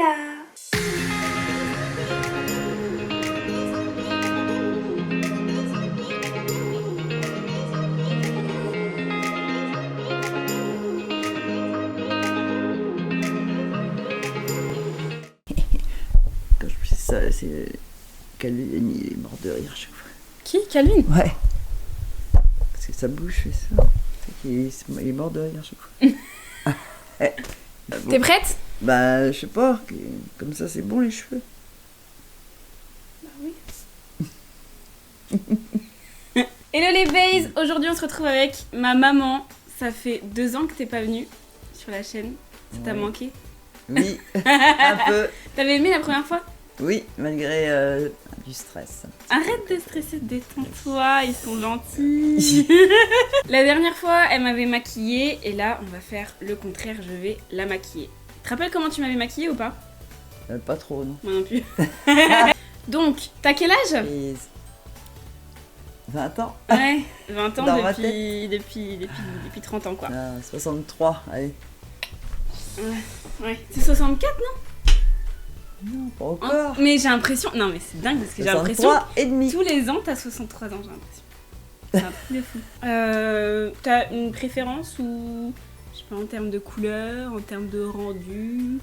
Voilà. Quand je fais ça, c'est Calvin, il est mort de rire chaque fois. Qui? Calvin? Ouais. Parce que sa bouche fait ça. Il est mort de rire chaque fois. Bon. T'es prête? Bah, je sais pas. Comme ça, c'est bon les cheveux. Bah oui. Hello les bays! Aujourd'hui, on se retrouve avec ma maman. Ça fait 2 ans que t'es pas venue sur la chaîne. Ça t'a manqué? Oui, un peu. T'avais aimé la première fois? Oui, malgré du stress. Arrête de stresser, détends-toi, ils sont gentils. La dernière fois, elle m'avait maquillée et là, on va faire le contraire, je vais la maquiller. Tu te rappelles comment tu m'avais maquillée ou pas? Pas trop, non. Moi non plus. Donc, t'as quel âge? Et 20 ans. Ouais, 20 ans Dans ma depuis 30 ans quoi. 63, allez. Ouais, c'est 64 non? Non, pas encore. Mais j'ai l'impression... Non mais c'est dingue parce que j'ai l'impression... 63 et demi. Tous les ans, t'as 63 ans, j'ai l'impression. C'est un truc de fou. T'as une préférence ou... Je sais pas, en termes de couleur, en termes de rendu?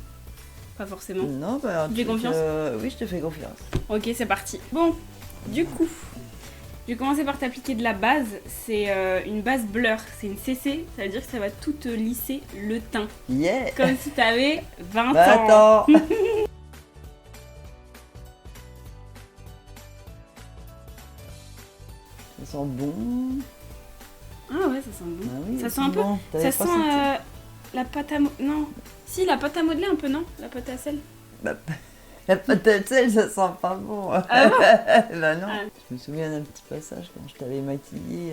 Pas forcément. Non, bah... Tu fais confiance? Oui, je te fais confiance. Ok, c'est parti. Bon, du coup, je vais commencer par t'appliquer de la base. C'est une base blur, c'est une CC. Ça veut dire que ça va tout te lisser le teint. Yeah. Comme si t'avais 20 Bah, ans. attends. Ça sent bon. Ah ouais, ça sent bon. Ah oui, Ça sent un peu... bon. Ça T'avais sent pas senti la pâte à... Non. Si, la pâte à modeler un peu, non? La pâte à sel. Bah, la pâte à sel, ça sent pas bon. Ah bon? Bah non. Ah. Je me souviens d'un petit passage quand je t'avais maquillé.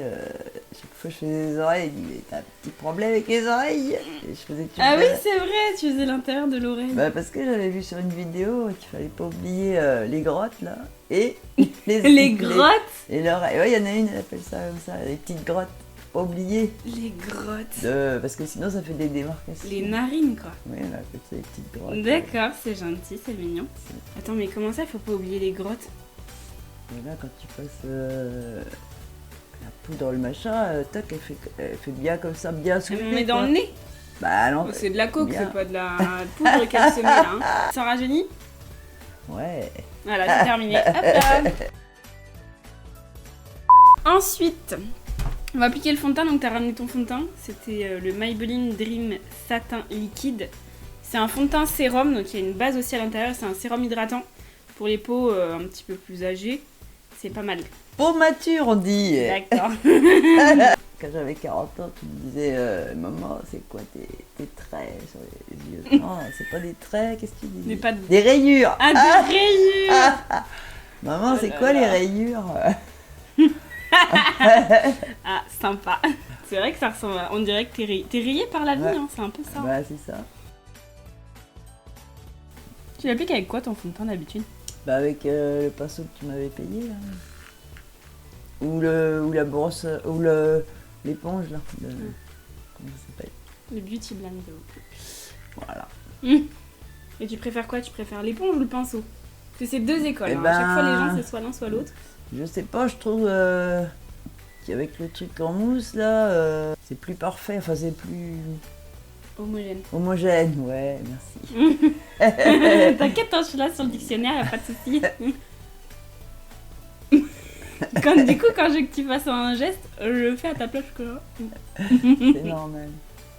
Chaque fois que je faisais les oreilles, il dit mais t'as un petit problème avec les oreilles. Et je faisais que tu Ah oui, faisais- c'est vrai, tu faisais l'intérieur de l'oreille. Bah parce que j'avais vu sur une vidéo qu'il fallait pas oublier les grottes là. Et Les grottes? Et l'oreille. Ouais, il y en a une, elle appelle ça comme ça, les petites grottes. Faut pas oublier. Les grottes. Parce que sinon ça fait des démarcations. Les narines, quoi. Oui, on appelle ça les petites grottes. D'accord, c'est gentil, c'est mignon. Attends, mais comment ça, il faut pas oublier les grottes? Et là, quand tu passes la poudre, le machin, tac, elle fait bien comme ça, bien soulevé. On met dans le nez? Bah non. Oh, c'est de la coke, bien. c'est pas de la poudre qu'elle se met là. Hein. Ça rajeunit? Ouais. Voilà, c'est terminé. Hop là. Ensuite, on va appliquer le fond de teint. Donc, tu as ramené ton fond de teint. C'était le Maybelline Dream Satin Liquide. C'est un fond de teint sérum. Donc, il y a une base aussi à l'intérieur. C'est un sérum hydratant pour les peaux un petit peu plus âgées. C'est pas mal. Peau mature, on dit. D'accord. Quand j'avais 40 ans, tu me disais, maman, c'est quoi tes traits sur les yeux? Non, c'est pas des traits, qu'est-ce que tu dis? Mais pas de... Des rayures. Ah, des rayures. Maman, Oh c'est là quoi là. les rayures? Ah, sympa. C'est vrai que ça ressemble à... On dirait que t'es rayé par la vie, Ouais. hein. C'est un peu ça. Bah, c'est ça. Tu l'appliques avec quoi ton fond de teint d'habitude? Bah, avec le pinceau que tu m'avais payé, là. Ou la brosse, ou l'éponge, là. Comment ça s'appelle? Le Beauty Blender. Voilà. Et tu préfères quoi? Tu préfères l'éponge ou le pinceau? Parce que c'est 2 écoles. Eh hein. À chaque fois, les ben- gens, c'est soit l'un, soit l'autre. Je sais pas, je trouve qu'avec le truc en mousse, là, c'est plus parfait, enfin, c'est plus Homogène. homogène. Ouais, merci. T'inquiète, hein, je suis là sur le dictionnaire, y'a pas de soucis. Comme du coup, quand je veux que tu fasses un geste, je le fais à ta place. C'est normal.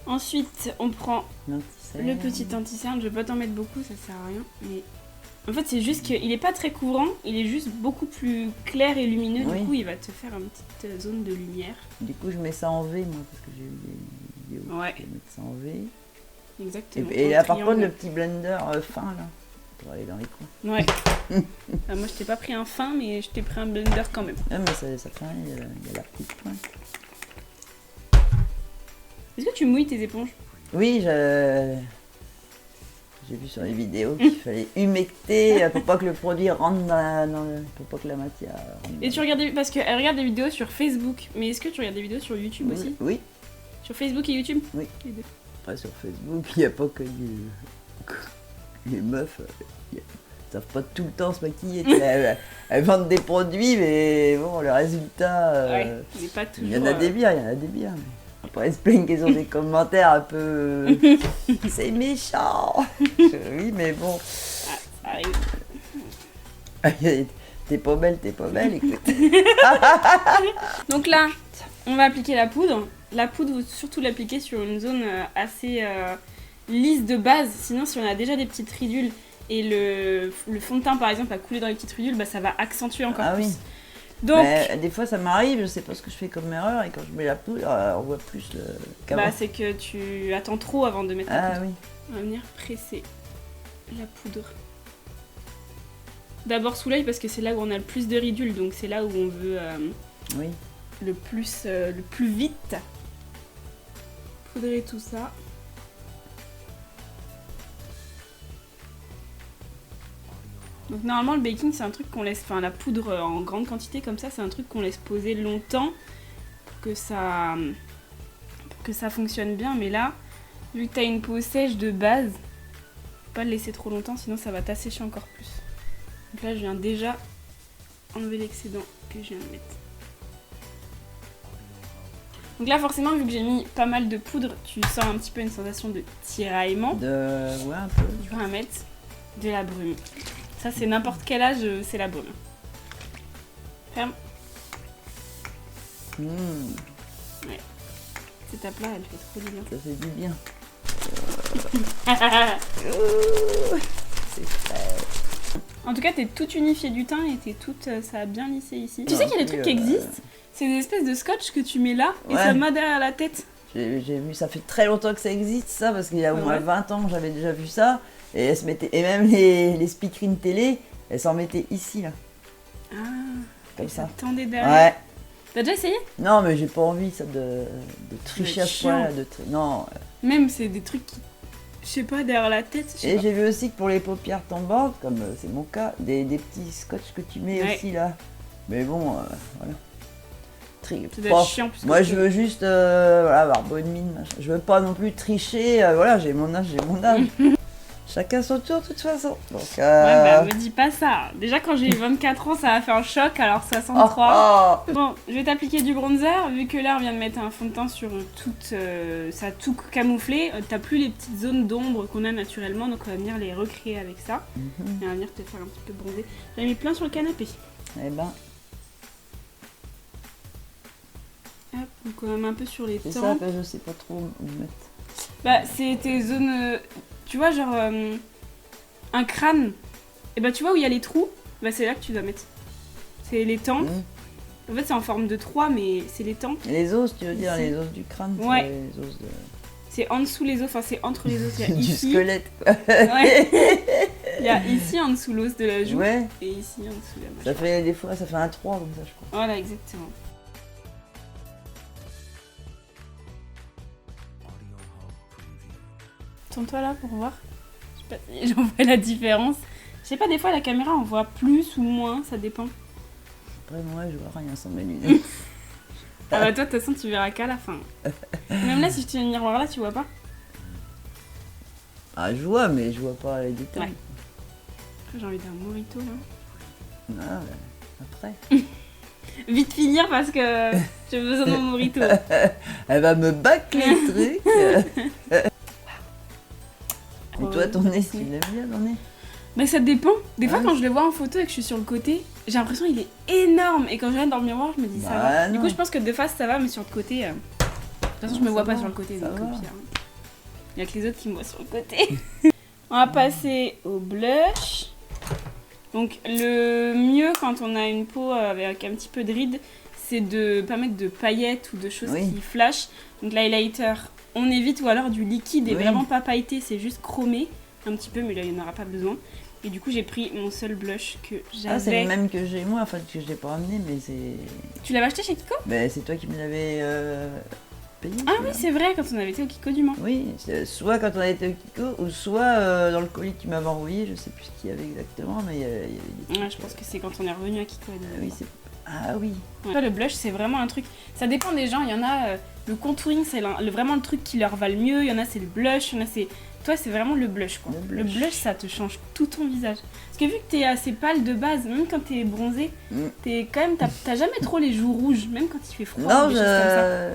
Ensuite, on prend L'anti-cerne. le petit anti-cerne. Je vais pas t'en mettre beaucoup, ça sert à rien. Mais en fait, c'est juste qu'il est pas très couvrant, il est juste beaucoup plus clair et lumineux. Oui. Du coup, il va te faire une petite zone de lumière. Du coup, je mets ça en V, moi, parce que j'ai eu des vidéos. Ouais. Je vais mettre ça en V. Exactement. Et en là, par contre, triangle. le petit blender fin, là, pour aller dans les coins. Ouais. Moi, je t'ai pas pris un fin, mais je t'ai pris un blender quand même. Ah, mais ça fait rien, il y a la petite pointe. Est-ce que tu mouilles tes éponges? Oui, j'ai vu sur les vidéos qu'il fallait humecter pour pas que le produit rentre pour pas que la matière rentre Et tu regardes parce qu'elle regarde des vidéos sur Facebook, mais est-ce que tu regardes des vidéos sur YouTube aussi? Oui, Sur Facebook et YouTube? oui. Les deux. Après sur Facebook, il n'y a pas que les meufs, elles savent pas tout le temps se maquiller. Elles vendent des produits, mais bon, le résultat... Ouais, mais pas toujours. il y en a des biens, il y en a des biens. Mais après, elles se plaignent qu'ils ont des commentaires un peu... C'est méchant. Oui, mais bon... Ça arrive. T'es pas belle, écoute. Donc là, on va appliquer la poudre. La poudre, vous surtout l'appliquer sur une zone assez lisse de base. Sinon, si on a déjà des petites ridules et le fond de teint, par exemple, a coulé dans les petites ridules, bah, ça va accentuer encore plus. Oui. Donc, des fois, ça m'arrive, je sais pas ce que je fais comme erreur, et quand je mets la poudre, on voit plus qu'avant. bah, c'est que tu attends trop avant de mettre la poudre. Oui. On va venir presser la poudre. D'abord sous l'œil parce que c'est là où on a le plus de ridules, donc c'est là où on veut Oui. le plus vite poudrer tout ça. Donc normalement le baking c'est un truc qu'on laisse, enfin la poudre en grande quantité comme ça c'est un truc qu'on laisse poser longtemps pour que ça fonctionne bien, mais là vu que t'as une peau sèche de base, faut pas le laisser trop longtemps sinon ça va t'assécher encore plus. Donc là je viens déjà enlever l'excédent que je viens de mettre. Donc là forcément vu que j'ai mis pas mal de poudre, tu sens un petit peu une sensation de tiraillement. Ouais, un peu. Tu vas mettre de la brume. Ça c'est n'importe quel âge, c'est la brume. Ferme. Ouais. Cette étape là elle fait trop du bien. Ça fait du bien. C'est frais. En tout cas, t'es toute unifiée du teint et ça a bien lissé ici. Tu sais qu'il y a des trucs qui existent. C'est des espèces de scotch que tu mets là et ça met derrière la tête. J'ai vu, ça fait très longtemps que ça existe ça, parce qu'il y a au moins 20 ans j'avais déjà vu ça. Et elles se mettaient, et même les speakerines télé, elles s'en mettaient ici là. Ah, comme ça. Tendait derrière. Ouais. T'as déjà essayé? Non, mais j'ai pas envie ça de tricher à ce point-là. Non. Même c'est des trucs qui, je sais pas, derrière la tête. Et j'ai vu aussi que pour les paupières tombantes, comme c'est mon cas, des petits scotch que tu mets aussi là. Mais bon, voilà. Chiant, moi je veux juste avoir bonne mine, machin. Je veux pas non plus tricher, voilà, j'ai mon âge. Chacun son tour de toute façon. Donc, ouais, bah me dis pas ça. Déjà quand j'ai eu 24 ans ça a fait un choc, alors 63. Bon, je vais t'appliquer du bronzer, vu que là on vient de mettre un fond de teint sur toute, ça a tout camouflé, t'as plus les petites zones d'ombre qu'on a naturellement, donc on va venir les recréer avec ça. Et on va venir te faire un petit peu bronzer. J'en ai mis plein sur le canapé. Eh ben. Hop, donc on met un peu sur les tempes. C'est ça que je sais pas trop où mettre. Bah c'est tes zones, tu vois genre un crâne, et bah tu vois où il y a les trous, bah c'est là que tu dois mettre. C'est les tempes. En fait c'est en forme de 3 mais c'est les tempes. Et les os, tu veux dire les os du crâne? Ouais. Les os de... C'est en dessous les os, enfin c'est entre les os. Il y a du ici. squelette quoi. Ouais. Il y a ici en dessous l'os de la joue. Ouais. Et ici en dessous la mâchoire. Ça fait des fois, ça fait un 3 comme ça je crois. Voilà exactement. Tourne-toi là pour voir. Je sais pas si j'en vois la différence. Je sais pas, des fois la caméra on voit plus ou moins, ça dépend. Après moi je vois rien sans mes lunettes. Ah bah toi de toute façon tu verras qu'à la fin. Même là si je te mets le miroir là tu vois pas. Ah je vois mais je vois pas les détails. Ouais. Après j'ai envie d'un mojito là. Ah après. Vite finir parce que j'ai besoin d'un mojito. Elle va me bâcler le truc. Et toi ton nez, tu l'aimes bien ton nez? Mais ça dépend. Des fois quand je le vois en photo et que je suis sur le côté, j'ai l'impression qu'il est énorme. Et quand je regarde dans le miroir, je me dis ça va. Du coup je pense que de face ça va, mais sur le côté... De toute façon je me vois pas sur le côté, donc au pire. Il y a que les autres qui me voient sur le côté. On va passer au blush. Donc le mieux quand on a une peau avec un petit peu de rides, c'est de pas mettre de paillettes ou de choses qui flashent. Donc l'highlighter, on évite, ou alors du liquide et vraiment pas pailleté, c'est juste chromé un petit peu, mais là il n'y en aura pas besoin. Et du coup j'ai pris mon seul blush que j'avais. Ah c'est le même que j'ai moi, enfin que je l'ai pas ramené, mais c'est... Tu l'avais acheté chez Kiko? Ben c'est toi qui me l'avais payé. Ah oui c'est vrai, quand on avait été au Kiko du Mans. Oui, soit quand on avait été au Kiko, ou soit dans le colis que tu m'avais envoyé, je sais plus ce qu'il y avait exactement, mais il y avait des trucs, je pense que c'est quand on est revenu à Kiko. Oui, c'est... Ah oui. Ouais. Le blush c'est vraiment un truc, ça dépend des gens, il y en a, le contouring c'est vraiment le truc qui leur va le mieux, il y en a c'est le blush, il y en a c'est toi, c'est vraiment le blush, quoi. Le blush, ça te change tout ton visage. Parce que vu que t'es assez pâle de base, même quand t'es bronzé, t'es quand même, t'as jamais trop les joues rouges, même quand il fait froid. Non, ou des choses comme ça.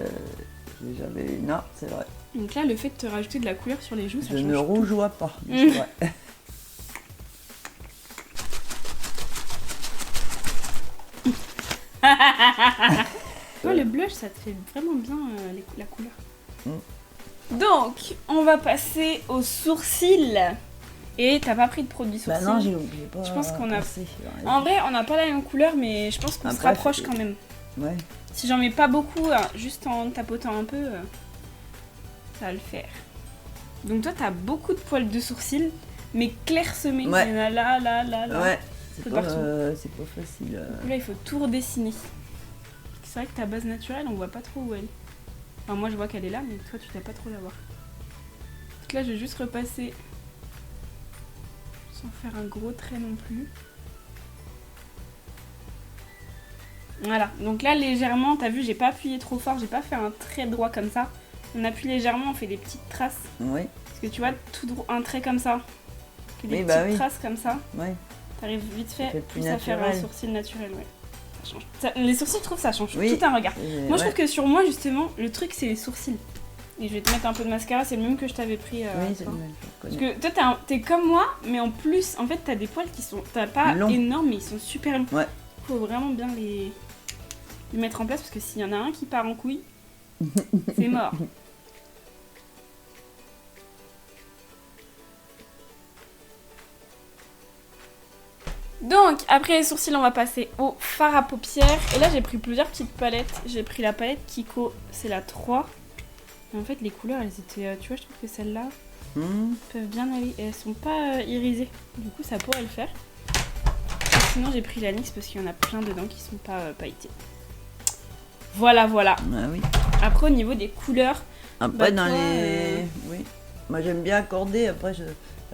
j'ai jamais eu. Non, c'est vrai. Donc là, le fait de te rajouter de la couleur sur les joues, ça Je change ne tout. rougeois pas, c'est vrai. Ouais, le blush, ça te fait vraiment bien la couleur. Donc, on va passer aux sourcils. Et t'as pas pris de produit sourcils? Bah non, j'ai pas. Je pense qu'on a. pensé, ouais. En vrai, on n'a pas la même couleur, mais je pense qu'on se Après, rapproche quand même. Ouais. Si j'en mets pas beaucoup, juste en tapotant un peu, ça va le faire. Donc toi, t'as beaucoup de poils de sourcils, mais clairsemés. Ouais. Il y en a là, là, là, là. Ouais, C'est c'est pas, partout. c'est pas facile. Donc là, il faut tout redessiner. C'est vrai que ta base naturelle, on voit pas trop où elle est. Enfin, moi, je vois qu'elle est là, mais toi, tu dois pas trop la voir. Donc là, je vais juste repasser sans faire un gros trait non plus. Voilà, donc là, légèrement, t'as vu, j'ai pas appuyé trop fort, j'ai pas fait un trait droit comme ça. On appuie légèrement, on fait des petites traces. Oui, Parce que tu vois, tout un trait comme ça, que des Oui, petites bah oui. traces comme ça, ouais. t'arrives vite fait, fait plus plus à faire un naturel. sourcil naturel, ouais. Ça change. Les sourcils, je trouve, ça change Oui. tout un regard. Moi, je ouais. trouve que sur moi, justement, le truc, c'est les sourcils. Et je vais te mettre un peu de mascara, c'est le même que je t'avais pris. Oui, c'est toi. le même, je Parce reconnais. que toi, t'es comme moi, mais en plus, en fait, t'as des poils qui sont. T'as pas Longs. énormes, mais ils sont super longs. Ouais. Faut vraiment bien les mettre en place parce que s'il y en a un qui part en couille, c'est mort. Donc, après les sourcils, on va passer au fard à paupières. Et là, j'ai pris plusieurs petites palettes. J'ai pris la palette Kiko, c'est la 3. Et en fait, les couleurs, elles étaient. Tu vois, je trouve que celles-là peuvent bien aller. Et elles sont pas irisées. Du coup, ça pourrait le faire. Et sinon, j'ai pris la NYX parce qu'il y en a plein dedans qui sont pas pailletées. Voilà, voilà. Ah oui. Après, au niveau des couleurs, Après, Bah, dans toi, les. Oui. Moi, j'aime bien accorder après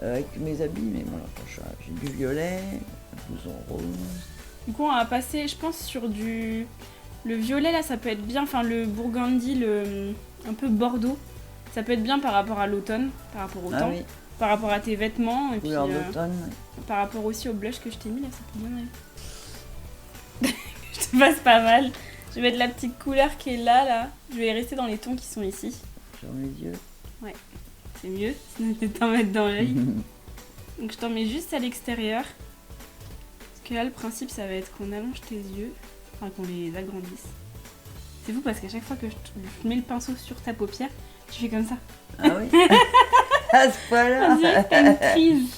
avec mes habits, mais bon, là, j'ai du violet, un blouson rose. du coup, on va passer, je pense, sur du. Le violet, là, ça peut être bien. Enfin, le burgundy, un peu bordeaux. Ça peut être bien par rapport à l'automne, par rapport au Ah temps, oui, par rapport à tes vêtements, et puis couleur d'automne. Ouais. par rapport aussi au blush que je t'ai mis, là, ça peut bien aller. Je te passe pas mal. Je vais mettre la petite couleur qui est là, là. Je vais rester dans les tons qui sont ici. Sur les yeux. C'est mieux, sinon je vais t'en mettre dans l'œil. Donc je t'en mets juste à l'extérieur. Parce que là, le principe, ça va être qu'on allonge tes yeux, enfin qu'on les agrandisse. C'est fou parce qu'à chaque fois que je mets le pinceau sur ta paupière, tu fais comme ça. Ah oui. À ce On point-là. dirait que t'as une crise.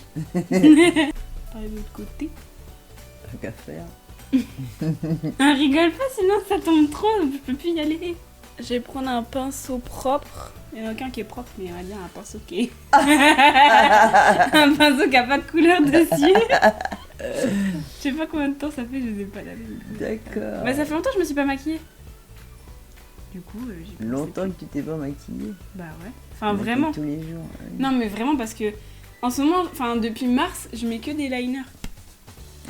Par l'autre côté. Tant qu'à faire. Ah, rigole pas, sinon ça tombe trop, je peux plus y aller. Je vais prendre un pinceau propre. Il n'y en a aucun qui est propre, mais on va dire un pinceau qui est. Un pinceau qui a pas de couleur dessus. Je sais pas combien de temps ça fait, je sais pas la vérité. D'accord. Bah, ça fait longtemps que je me suis pas maquillée. Du coup, j'ai pensé Longtemps que tu t'es pas maquillée. Bah ouais. Enfin, On maquille vraiment. tous les jours. Oui. Non, mais vraiment parce que en ce moment, enfin, depuis mars, je mets que des liners.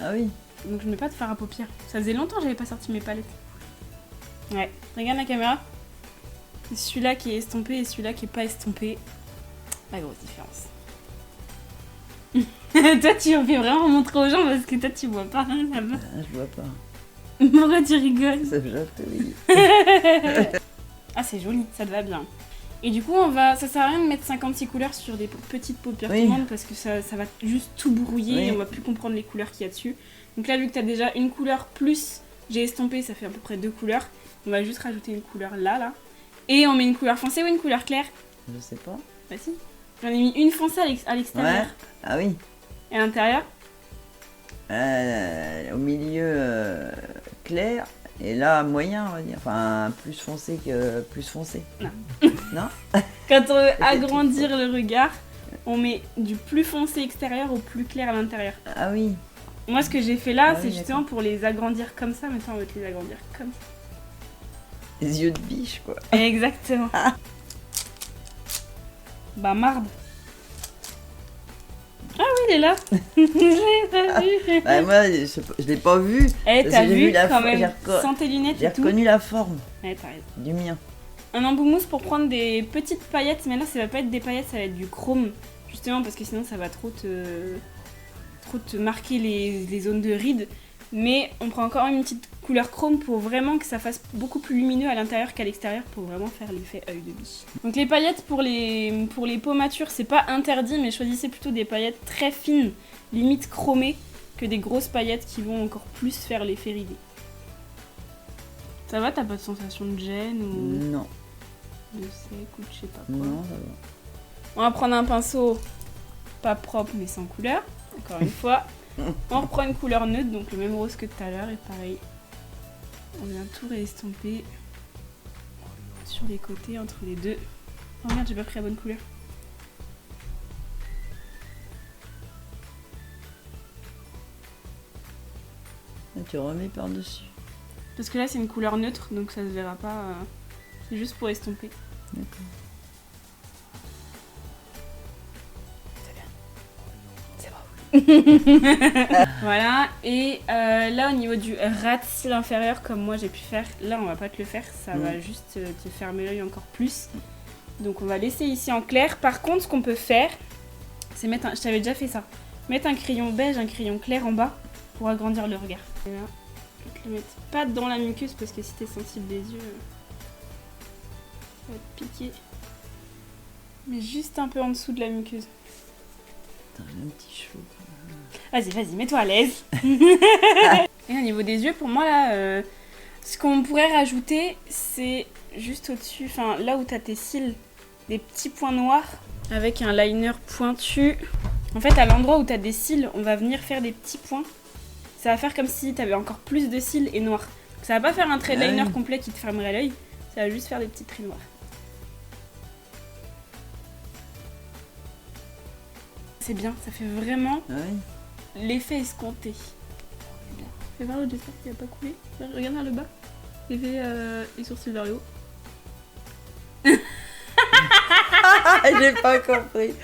Ah oui. Donc je mets pas de fard à paupières. Ça faisait longtemps que j'avais pas sorti mes palettes. Ouais. Regarde la caméra. C'est celui-là qui est estompé et celui-là qui est pas estompé. La grosse différence. Toi, tu en fais vraiment montrer aux gens parce que toi, tu vois pas hein, là-bas. Ah, je vois pas. Pourquoi tu rigoles? Ça chatouille. Ah, c'est joli, ça te va bien. Et du coup, ça sert à rien de mettre 56 couleurs sur des petites paupières Oui. tournantes parce que ça va juste tout brouiller Oui. et on va plus comprendre les couleurs qu'il y a dessus. Donc là, vu que tu as déjà une couleur plus j'ai estompé, ça fait à peu près 2 couleurs. On va juste rajouter une couleur là. Et on met une couleur foncée ou une couleur claire? Je sais pas. Bah si. J'en ai mis une foncée à l'extérieur. Ouais. Ah oui. Et à l'intérieur? Au milieu clair et là moyen on va dire. Enfin plus foncé que plus foncé. Non. Non. Quand on veut agrandir le regard, on met du plus foncé extérieur au plus clair à l'intérieur. Ah oui. Moi, ce que j'ai fait là, Ah oui, c'est justement pour les agrandir comme ça. Maintenant, on va te les agrandir comme ça. Les yeux de biche quoi. Exactement. Bah, marde. Ah oui, il est là. Je l'ai pas vu. Bah, moi je l'ai pas vu. Eh, Parce t'as que j'ai vu vu la quand fo- même. j'ai Sans tes lunettes J'ai et tout. reconnu la forme Ouais, t'as raison. du mien. Un embout mousse pour prendre des petites paillettes. Mais là, ça va pas être des paillettes, ça va être du chrome. Justement parce que sinon ça va trop te marquer les zones de rides. Mais on prend encore une petite couleur chrome pour vraiment que ça fasse beaucoup plus lumineux à l'intérieur qu'à l'extérieur pour vraiment faire l'effet œil de biche. Donc les paillettes pour les peaux matures, c'est pas interdit, mais choisissez plutôt des paillettes très fines, limite chromées, que des grosses paillettes qui vont encore plus faire l'effet ridé. Ça va, t'as pas de sensation de gêne ou Non. de sec ou je sais pas quoi? Non, ça va. On va prendre un pinceau pas propre mais sans couleur, encore une fois. On reprend une couleur neutre, donc le même rose que tout à l'heure, et pareil, on vient tout réestomper sur les côtés, entre les deux. Oh merde, j'ai pas pris la bonne couleur. Là, tu remets par-dessus. Parce que là c'est une couleur neutre, donc ça se verra pas, c'est juste pour estomper. D'accord. Voilà, et là au niveau du ras de cils inférieur, comme moi j'ai pu faire, là on va pas te le faire, ça va juste te fermer l'œil encore plus. Donc on va laisser ici en clair. Par contre, ce qu'on peut faire, c'est mettre je t'avais déjà fait ça, mettre un crayon beige, un crayon clair en bas pour agrandir le regard. Et là, je vais te le mettre pas dans la muqueuse parce que si t'es sensible des yeux, ça va te piquer. Mais juste un peu en dessous de la muqueuse. Putain, j'ai un petit chaud. Vas-y, mets-toi à l'aise. Et au niveau des yeux, pour moi, là, ce qu'on pourrait rajouter, c'est juste au-dessus, enfin là où t'as tes cils, des petits points noirs avec un liner pointu. En fait, à l'endroit où t'as des cils, on va venir faire des petits points. Ça va faire comme si t'avais encore plus de cils et noirs. Ça va pas faire un trait de liner complet qui te fermerait l'œil, ça va juste faire des petits traits noirs. C'est bien, ça fait vraiment l'effet escompté. Fais voir l'autre, j'espère qu'il a pas coulé. Regarde vers le bas. J'ai fait les sourcils vers le haut. J'ai pas compris.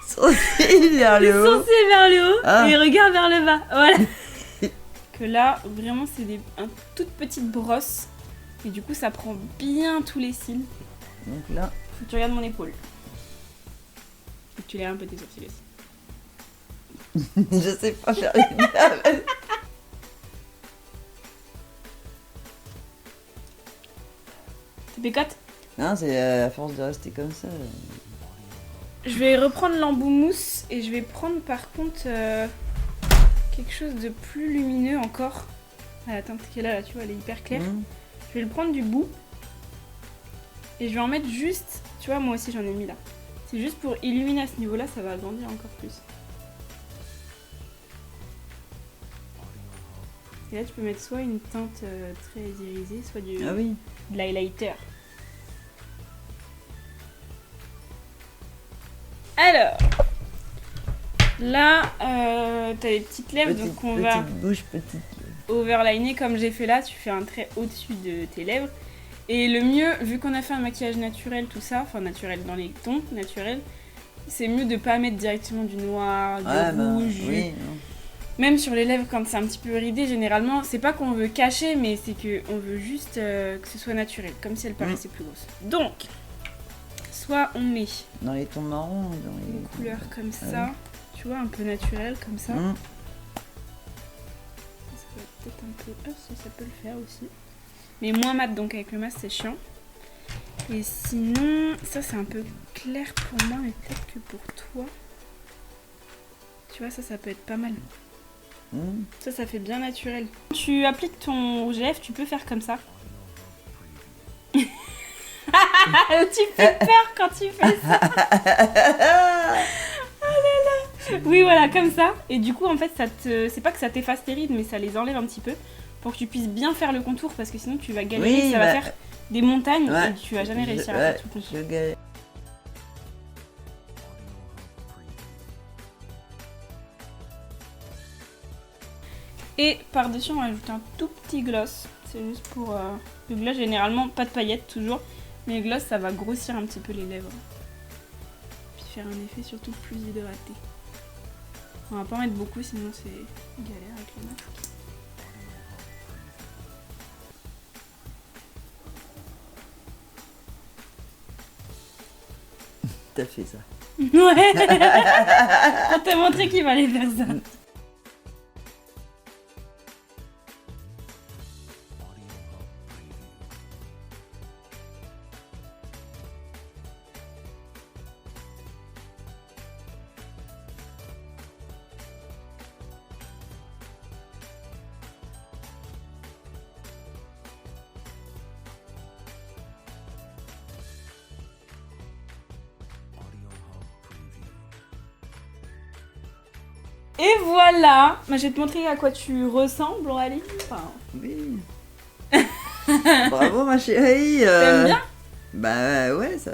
Sourcils vers Les le haut. sourcils vers le haut et regarde vers le bas. Voilà. Que là, vraiment, c'est une toute petite brosse. Et du coup, ça prend bien tous les cils. Donc là. Faut que tu regardes mon épaule. Faut que tu lèves un peu tes sourcils aussi. Je sais pas faire une lave. T'es pécote? Non, c'est à force de rester comme ça. Je vais reprendre l'embout mousse et je vais prendre par contre quelque chose de plus lumineux encore. Ah, la teinte qu'elle a là, tu vois, elle est hyper claire. Je vais le prendre du bout et je vais en mettre juste, tu vois, moi aussi j'en ai mis là. C'est juste pour illuminer à ce niveau-là, ça va agrandir encore plus. Et là, tu peux mettre soit une teinte très irisée, soit de l'highlighter. Alors, là, t'as des petites lèvres, donc on va bouche, petite. overliner comme j'ai fait là. Tu fais un trait au-dessus de tes lèvres. Et le mieux, vu qu'on a fait un maquillage naturel, tout ça, enfin naturel dans les tons naturels, c'est mieux de pas mettre directement du noir, du rouge. Même sur les lèvres, quand c'est un petit peu ridé, généralement, c'est pas qu'on veut cacher, mais c'est qu'on veut juste que ce soit naturel, comme si elle paraissait plus grosse. Donc, soit on met dans les tons marrons, dans une couleur comme ça, tu vois, un peu naturelle, comme ça. Ça va peut-être un peu... ça peut le faire aussi. Mais moins mat, donc avec le masque, c'est chiant. Et sinon, ça c'est un peu clair pour moi, mais peut-être que pour toi... Tu vois, ça peut être pas mal. Ça fait bien naturel. Quand tu appliques ton rouge à lèvres, tu peux faire comme ça. Tu fais peur quand tu fais ça. Oh là là. Oui, voilà, comme ça. Et du coup, en fait, c'est pas que ça t'efface tes rides, mais ça les enlève un petit peu pour que tu puisses bien faire le contour, parce que sinon tu vas galérer, ça va faire des montagnes et tu vas jamais réussir à faire tout le contour. Et par-dessus, on va ajouter un tout petit gloss. C'est juste pour... Le gloss, généralement, pas de paillettes, toujours. Mais le gloss, ça va grossir un petit peu les lèvres. Puis faire un effet surtout plus hydraté. On va pas en mettre beaucoup, sinon c'est galère avec le masque. T'as fait ça. Ouais. Pour te montrer qu'il fallait faire ça. Et voilà. Moi, je vais te montrer à quoi tu ressembles, Aurélie. Enfin, Oui. Bravo ma chérie. T'aimes bien? Bah ouais, ça.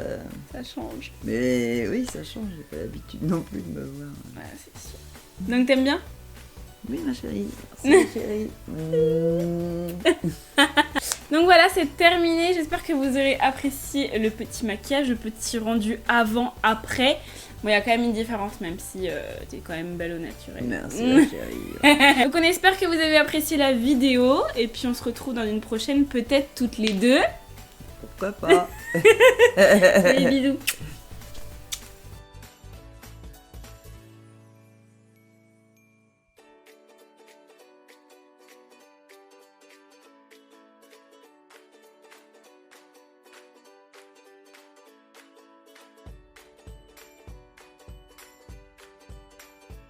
Ça change. Mais oui, ça change. J'ai pas l'habitude non plus de me voir. Ouais, c'est sûr. Donc t'aimes bien? Oui ma chérie. Merci ma chérie. Donc voilà, c'est terminé. J'espère que vous aurez apprécié le petit maquillage, le petit rendu avant-après. Bon, il y a quand même une différence, même si t'es quand même belle au naturel. Merci ma chérie. Donc on espère que vous avez apprécié la vidéo. Et puis on se retrouve dans une prochaine, peut-être toutes les deux. Pourquoi pas. Allez, bisous.